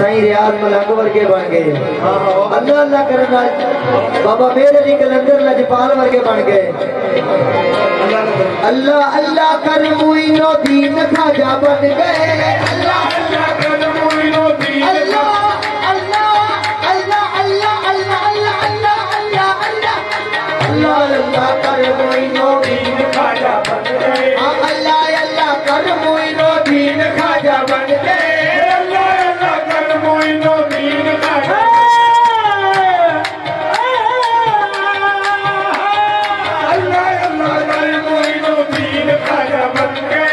साईं रियाज मलंग वर्गे बन गए। अल्लाह अल्लाह करना बाबा मेरे अली कलंदर लजपाल वर्गे बन गए। अल्लाह अल्लाह कर मुइनो दीन खाजा बन गए। अल्लाह अल्लाह कर मुइनो दीन अल्लाह अल्लाह अल्लाह अल्लाह अल्लाह अल्लाह अल्लाह अल्लाह अल्लाह अल्लाह कर मुइनो दीन खाजा बन गए। अल्लाह अल्लाह कर मुइनो दीन खाजा बन गए। अल्लाह अल्लाह कर मुइनो दीन खाजा अल्लाह अल्लाह कर मुइनो दीन खाजा बन गए।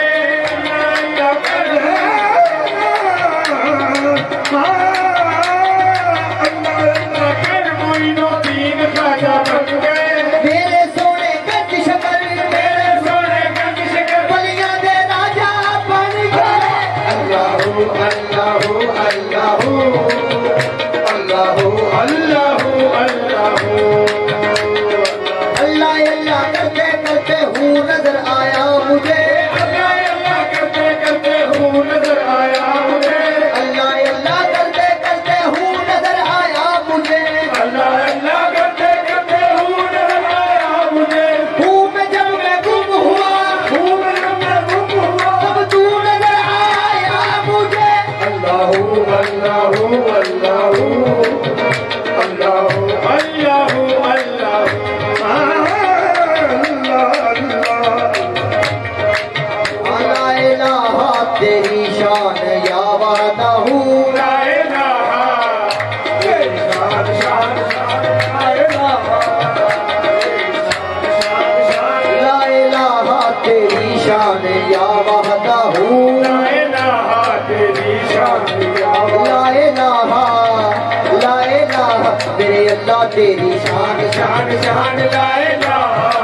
तेरी शान शान शान लाए ला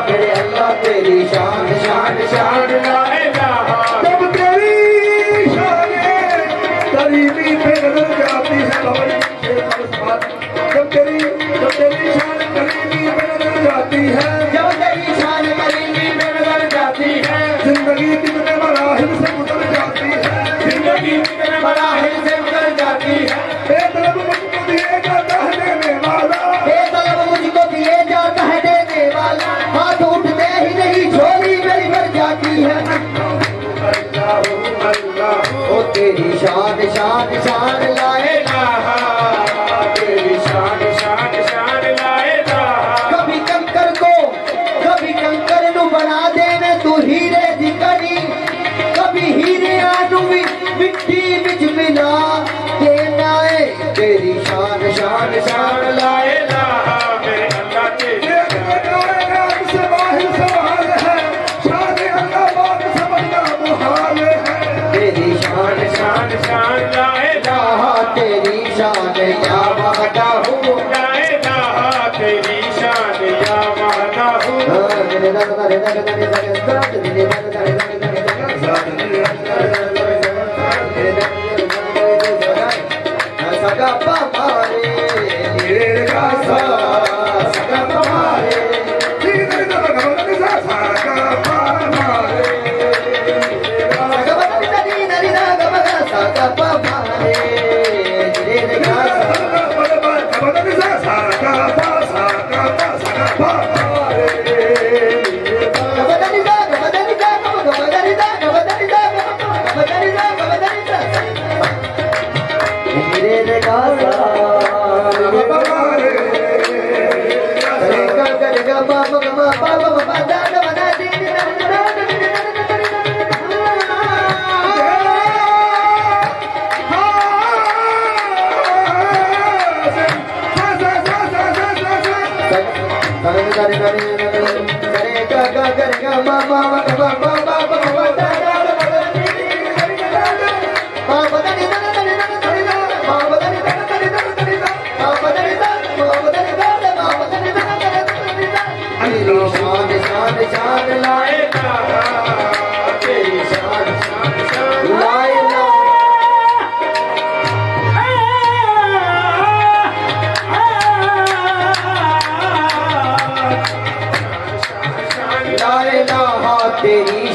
मेरे अल्लाह तेरी शान शान शान लाए ला। जब तेरी शान करीबी पे नजर जाती है जब तेरी शान करीबी पे नजर जाती है जब तेरी शान करीबी पे नजर जाती है जिंदगी कितने मराहिल से गुजर जाती है जिंदगी कितने मराहिल से गुजर जाती है। बेतलब मुझको दिएगा कहने वाला मुझको दिए जाता है देने वाला हाथ उठते ही नहीं झोली मेरी भर जाती है। ओ तेरी शान शान शान लाए तेरी शान शान शान लाए कभी कंकर नु बना देने तू हीरे दी कड़ी कभी हीरे आनू मिट्टी बिच मिला देना है। तेरी शान शान शान लाए तेरी शान या वादा हूँ तेरी शान या वादा हूँ। सगा पारे तेरी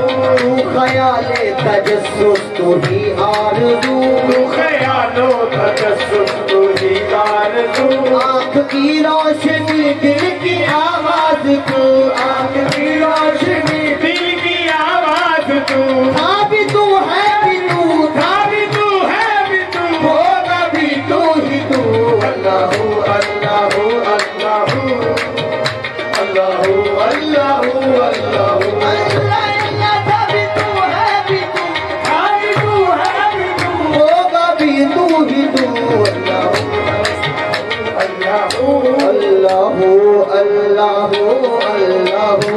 तू ख्याले तजस्सुस तू ही आरज़ू, तू ख्यालो तजस्सुस तू ही आरज़ू। आँख की रोशनी दिल की आवाज़ तू, आँख की रोशनी दिल की आवाज़ तू, था भी तू है भी तू, था भी तू है भी तू, होगा भी तू ही तू। अल्लाहू अल्लाहू अल्लाहू अल्लाहू अल्लाहू अल्लाहू। अल्लाह अल्लाह था भी तू है भी तू, था भी तू है भी तू, होगा भी तू ही तू। अल्लाहू अल्लाहू अल्लाहू अल्लाहू